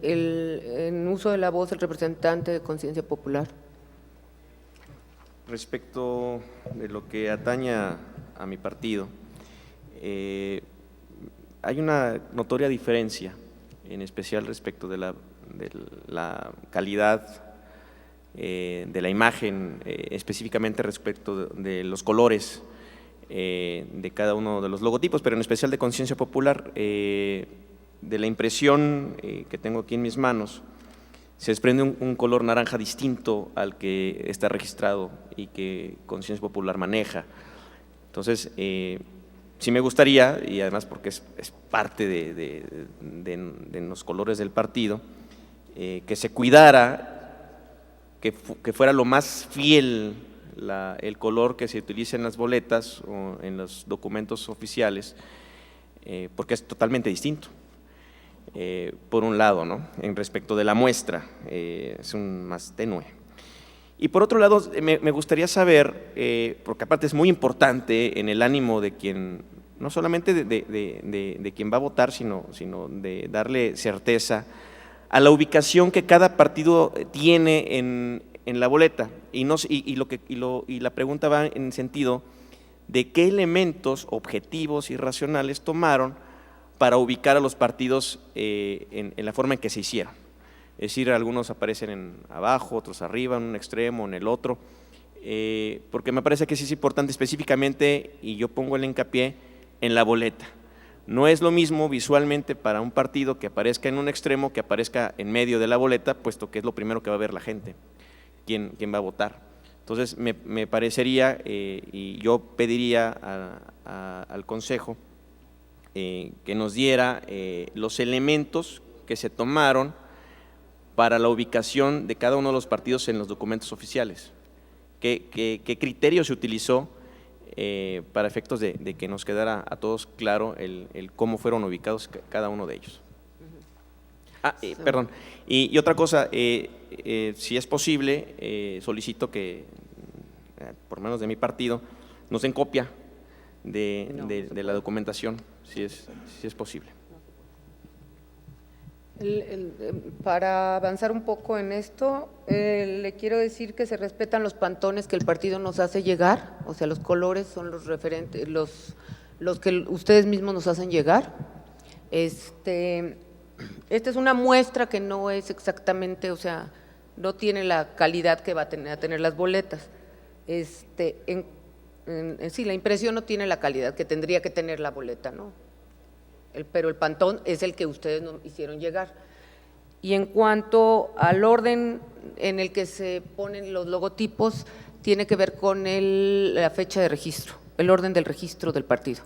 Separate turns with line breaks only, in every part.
en uso de la voz, el representante de Conciencia Popular.
Respecto de lo que atañe a mi partido, hay una notoria diferencia, en especial respecto de la calidad de la imagen, específicamente respecto de los colores de cada uno de los logotipos, pero en especial de Conciencia Popular. De la impresión que tengo aquí en mis manos, se desprende un color naranja distinto al que está registrado y que Conciencia Popular maneja. Entonces, sí me gustaría, y además porque es parte de los colores del partido, que se cuidara, que fuera lo más fiel el color que se utiliza en las boletas o en los documentos oficiales, porque es totalmente distinto. Por un lado, ¿no?, en respecto de la muestra, es un más tenue. Y por otro lado, me gustaría saber, porque aparte es muy importante en el ánimo de quien, no solamente de quien va a votar, sino de darle certeza a la ubicación que cada partido tiene en la boleta. Y la pregunta va en sentido de qué elementos objetivos y racionales tomaron para ubicar a los partidos en la forma en que se hicieron. Es decir, algunos aparecen abajo, otros arriba, en un extremo, en el otro, porque me parece que sí es importante específicamente, y yo pongo el hincapié en la boleta. No es lo mismo visualmente para un partido que aparezca en un extremo que aparezca en medio de la boleta, puesto que es lo primero que va a ver la gente, quién va a votar. Entonces, me parecería, y yo pediría al Consejo, que nos diera los elementos que se tomaron para la ubicación de cada uno de los partidos en los documentos oficiales. ¿Qué criterio se utilizó para efectos de que nos quedara a todos claro el cómo fueron ubicados cada uno de ellos? Perdón, y otra cosa, si es posible, solicito que, por lo menos de mi partido, nos den copia de la documentación, si es posible.
Para avanzar un poco en esto, le quiero decir que se respetan los pantones que el partido nos hace llegar, o sea, los colores son los referentes, los que ustedes mismos nos hacen llegar. Esta es una muestra que no es exactamente, o sea, no tiene la calidad que va a tener las boletas. Sí, la impresión no tiene la calidad que tendría que tener la boleta, ¿no? Pero el pantón es el que ustedes nos hicieron llegar. Y en cuanto al orden en el que se ponen los logotipos, tiene que ver con la fecha de registro, el orden del registro del partido.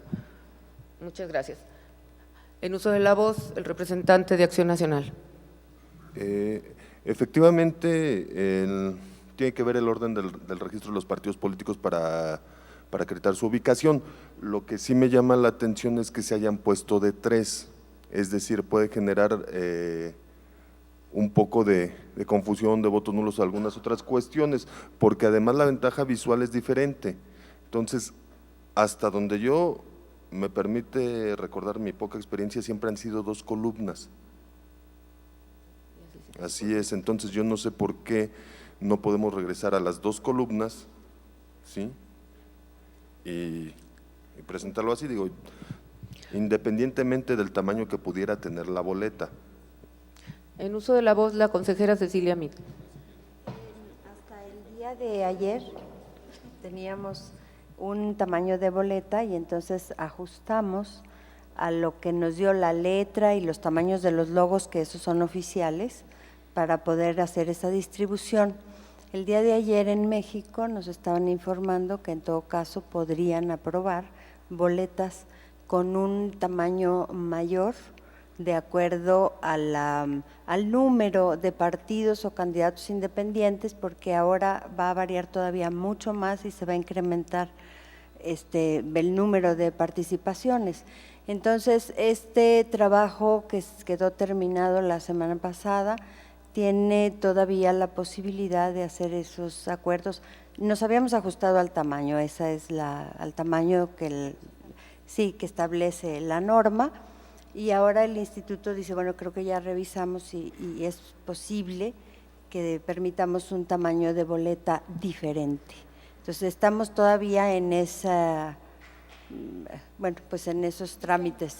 Muchas gracias. En uso de la voz, el representante de Acción Nacional.
Efectivamente, tiene que ver el orden del registro de los partidos políticos para acreditar su ubicación. Lo que sí me llama la atención es que se hayan puesto de 3, es decir, puede generar un poco de confusión, de votos nulos, algunas otras cuestiones, porque además la ventaja visual es diferente. Entonces, hasta donde yo me permite recordar mi poca experiencia, siempre han sido 2 columnas. Así es, entonces yo no sé por qué no podemos regresar a las 2 columnas, ¿sí?, y presentarlo así, digo, independientemente del tamaño que pudiera tener la boleta.
En uso de la voz, la consejera Cecilia Mit.
Hasta el día de ayer teníamos un tamaño de boleta y entonces ajustamos a lo que nos dio la letra y los tamaños de los logos, que esos son oficiales, para poder hacer esa distribución. El día de ayer en México nos estaban informando que en todo caso podrían aprobar boletas con un tamaño mayor de acuerdo al número de partidos o candidatos independientes, porque ahora va a variar todavía mucho más y se va a incrementar el número de participaciones. Entonces, este trabajo que quedó terminado la semana pasada tiene todavía la posibilidad de hacer esos acuerdos. Nos habíamos ajustado al tamaño, al tamaño que establece la norma, Y ahora el instituto dice, bueno, creo que ya revisamos y es posible que permitamos un tamaño de boleta diferente. Entonces estamos todavía en esa, bueno, pues en esos trámites,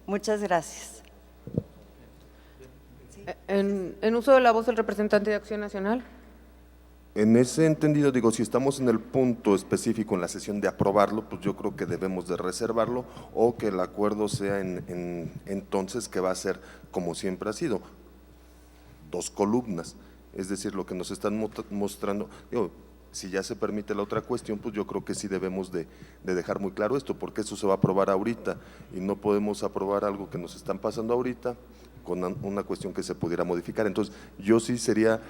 muchas gracias.
En uso de la voz del representante de Acción Nacional.
En ese entendido, digo, si estamos en el punto específico en la sesión de aprobarlo, pues yo creo que debemos de reservarlo o que el acuerdo sea entonces que va a ser como siempre ha sido, 2 columnas, es decir, lo que nos están mostrando, digo, si ya se permite la otra cuestión, pues yo creo que sí debemos de dejar muy claro esto, porque eso se va a aprobar ahorita y no podemos aprobar algo que nos están pasando ahorita con una cuestión que se pudiera modificar. Entonces, yo sí sería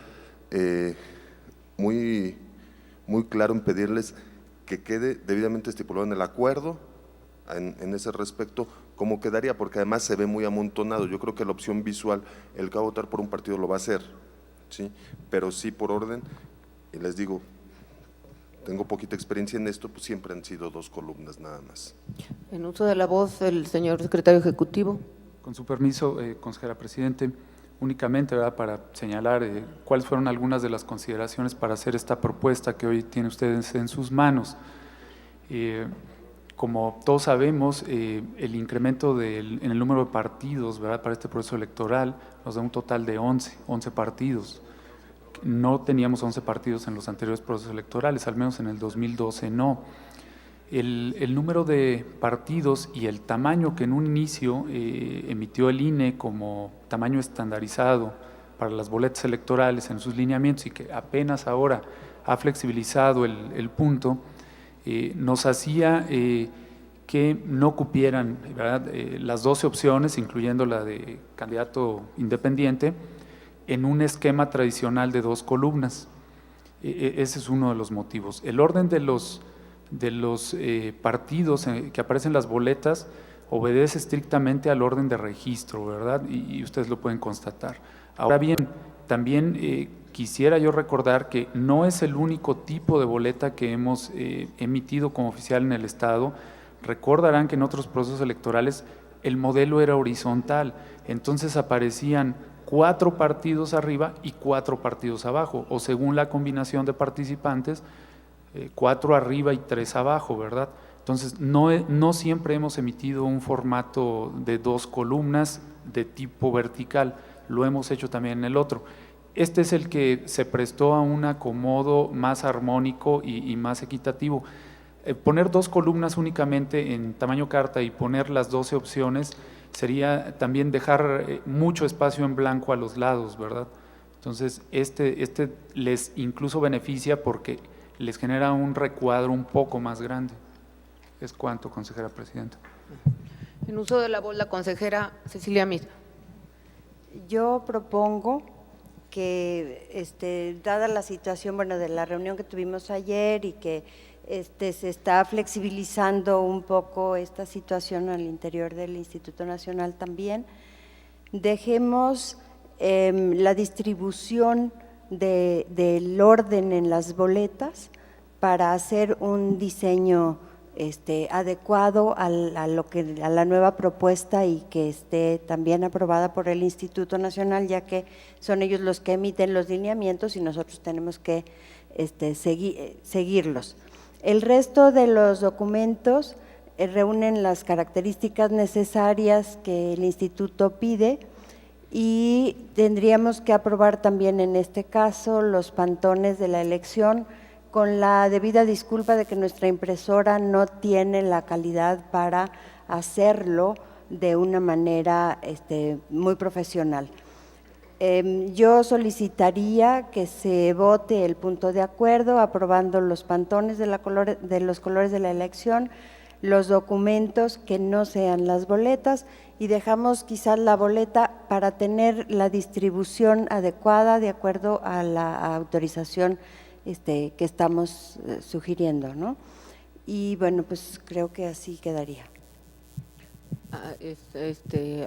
muy claro en pedirles que quede debidamente estipulado en el acuerdo, en ese respecto, cómo quedaría, porque además se ve muy amontonado. Yo creo que la opción visual, el que va a votar por un partido lo va a hacer, ¿sí? Pero sí por orden, y les digo, tengo poquita experiencia en esto, pues siempre han sido 2 columnas nada más.
En uso de la voz, el señor secretario ejecutivo.
Con su permiso, consejera presidente, únicamente, ¿verdad?, para señalar cuáles fueron algunas de las consideraciones para hacer esta propuesta que hoy tiene ustedes en sus manos. Como todos sabemos, el incremento en el número de partidos, ¿verdad?, para este proceso electoral nos da un total de 11 partidos. No teníamos 11 partidos en los anteriores procesos electorales, al menos en el 2012 no. El número de partidos y el tamaño que en un inicio emitió el INE como tamaño estandarizado para las boletas electorales en sus lineamientos y que apenas ahora ha flexibilizado el punto, nos hacía que no cupieran, ¿verdad?, las 12 opciones, incluyendo la de candidato independiente, en un esquema tradicional de 2 columnas. Ese es uno de los motivos. El orden de los partidos que aparecen en las boletas obedece estrictamente al orden de registro, ¿verdad? Y ustedes lo pueden constatar. Ahora bien, también quisiera yo recordar que no es el único tipo de boleta que hemos emitido como oficial en el Estado. Recordarán que en otros procesos electorales el modelo era horizontal, entonces aparecían 4 partidos arriba y 4 partidos abajo, o según la combinación de participantes, 4 arriba y 3 abajo, ¿verdad? Entonces, no siempre hemos emitido un formato de 2 columnas de tipo vertical, lo hemos hecho también en el otro. Este es el que se prestó a un acomodo más armónico y más equitativo. Poner 2 columnas únicamente en tamaño carta y poner las 12 opciones sería también dejar mucho espacio en blanco a los lados, ¿verdad? Entonces, este les incluso beneficia porque les genera un recuadro un poco más grande. Es cuanto, consejera presidenta.
En uso de la voz, la consejera Cecilia Mir.
Yo propongo que, dada la situación, bueno, de la reunión que tuvimos ayer y que se está flexibilizando un poco esta situación al interior del Instituto Nacional también, dejemos la distribución del orden en las boletas para hacer un diseño adecuado a la nueva propuesta y que esté también aprobada por el Instituto Nacional, ya que son ellos los que emiten los lineamientos y nosotros tenemos que seguirlos. El resto de los documentos reúnen las características necesarias que el Instituto pide y tendríamos que aprobar también en este caso los pantones de la elección, con la debida disculpa de que nuestra impresora no tiene la calidad para hacerlo de una manera muy profesional. Yo solicitaría que se vote el punto de acuerdo aprobando los pantones de los colores de la elección, los documentos que no sean las boletas y dejamos quizás la boleta para tener la distribución adecuada de acuerdo a la autorización que estamos sugiriendo, ¿no? Y bueno, pues creo que así quedaría.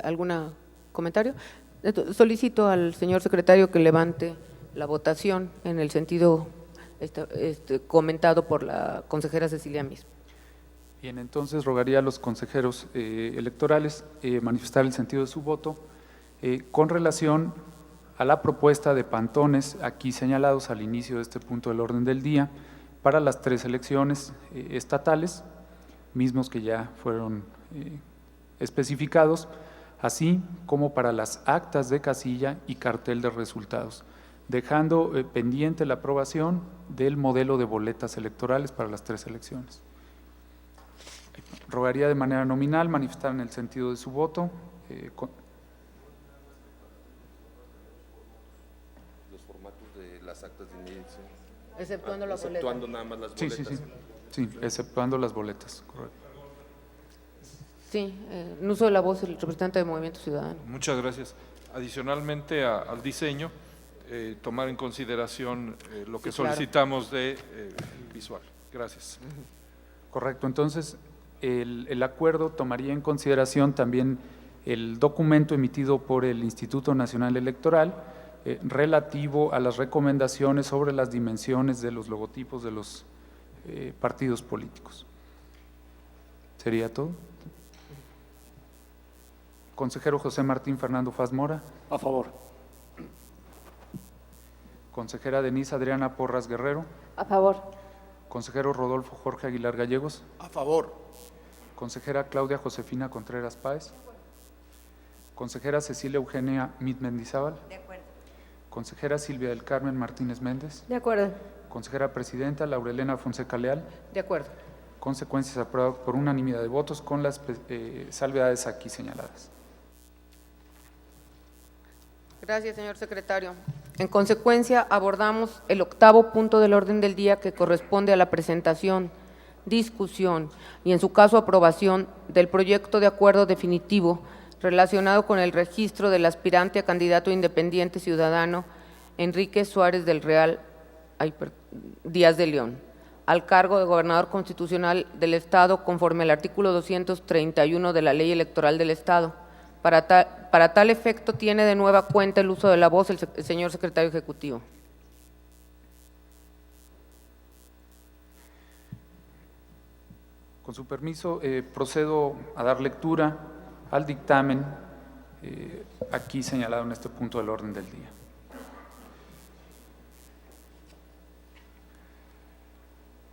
¿Algún comentario? Solicito al señor secretario que levante la votación en el sentido comentado por la consejera Cecilia Mir.
Bien, entonces rogaría a los consejeros electorales manifestar el sentido de su voto con relación a la propuesta de pantones aquí señalados al inicio de este punto del orden del día para las 3 elecciones estatales, mismos que ya fueron especificados, así como para las actas de casilla y cartel de resultados, dejando pendiente la aprobación del modelo de boletas electorales para las 3 elecciones. Rogaría de manera nominal manifestar en el sentido de su voto.
Los formatos de las actas de inicio.
Exceptuando la boleta.
Exceptuando nada más las
Sí,
boletas.
sí, exceptuando las boletas, correcto.
Sí, en uso de la voz, el representante del Movimiento Ciudadano.
Muchas gracias. Adicionalmente al diseño, tomar en consideración lo que
Sí, claro.
solicitamos de visual. Gracias.
Correcto, entonces el acuerdo tomaría en consideración también el documento emitido por el Instituto Nacional Electoral relativo a las recomendaciones sobre las dimensiones de los logotipos de los partidos políticos. ¿Sería todo? Consejero José Martín Fernando Faz Mora.
A favor.
Consejera Denise Adriana Porras Guerrero.
A favor.
Consejero Rodolfo Jorge Aguilar Gallegos.
A favor.
Consejera Claudia Josefina Contreras Páez. Consejera Cecilia Eugenia Mit Mendizábal.
De acuerdo.
Consejera Silvia del Carmen Martínez Méndez.
De acuerdo.
Consejera Presidenta Laurelena Fonseca Leal.
De acuerdo.
Consecuencias aprobadas por unanimidad de votos con las salvedades aquí señaladas.
Gracias, señor secretario. En consecuencia, abordamos el 8º punto del orden del día, que corresponde a la presentación, discusión y, en su caso, aprobación del proyecto de acuerdo definitivo relacionado con el registro del aspirante a candidato independiente ciudadano Enrique Suárez del Real Díaz de León, al cargo de gobernador constitucional del Estado, conforme al artículo 231 de la Ley Electoral del Estado. Para tal efecto, tiene de nueva cuenta el uso de la voz el señor secretario ejecutivo.
Con su permiso, procedo a dar lectura al dictamen aquí señalado en este punto del orden del día.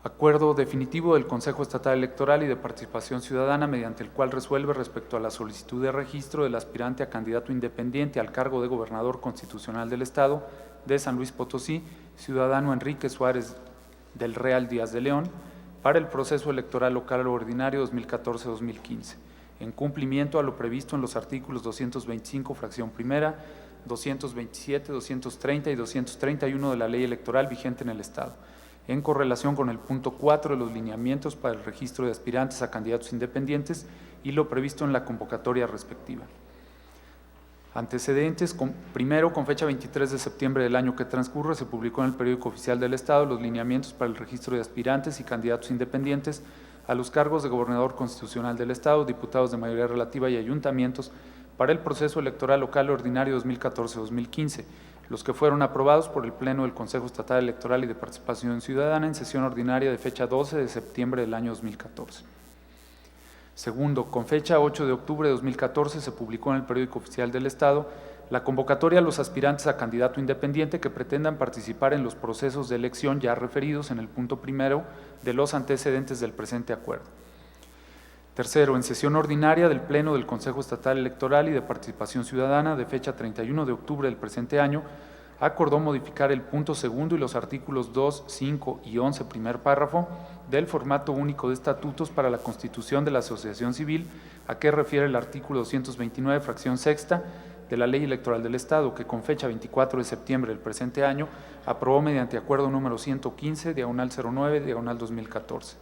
Acuerdo definitivo del Consejo Estatal Electoral y de Participación Ciudadana, mediante el cual resuelve respecto a la solicitud de registro del aspirante a candidato independiente al cargo de gobernador constitucional del Estado de San Luis Potosí, ciudadano Enrique Suárez del Real Díaz de León, para el proceso electoral local ordinario 2014-2015, en cumplimiento a lo previsto en los artículos 225, fracción primera, 227, 230 y 231 de la Ley Electoral vigente en el Estado, en correlación con el punto 4 de los lineamientos para el registro de aspirantes a candidatos independientes y lo previsto en la convocatoria respectiva. Antecedentes: primero, con fecha 23 de septiembre del año que transcurre, se publicó en el Periódico Oficial del Estado los lineamientos para el registro de aspirantes y candidatos independientes a los cargos de gobernador constitucional del Estado, diputados de mayoría relativa y ayuntamientos para el proceso electoral local ordinario 2014-2015, los que fueron aprobados por el Pleno del Consejo Estatal Electoral y de Participación Ciudadana en sesión ordinaria de fecha 12 de septiembre del año 2014. Segundo, con fecha 8 de octubre de 2014 se publicó en el Periódico Oficial del Estado la convocatoria a los aspirantes a candidato independiente que pretendan participar en los procesos de elección ya referidos en el punto primero de los antecedentes del presente acuerdo. Tercero, en sesión ordinaria del Pleno del Consejo Estatal Electoral y de Participación Ciudadana de fecha 31 de octubre del presente año, acordó modificar el punto segundo y los artículos 2, 5 y 11, primer párrafo, del formato único de estatutos para la constitución de la asociación civil, a que refiere el artículo 229, fracción sexta, de la Ley Electoral del Estado, que con fecha 24 de septiembre del presente año aprobó mediante acuerdo número 115, /09, /2014.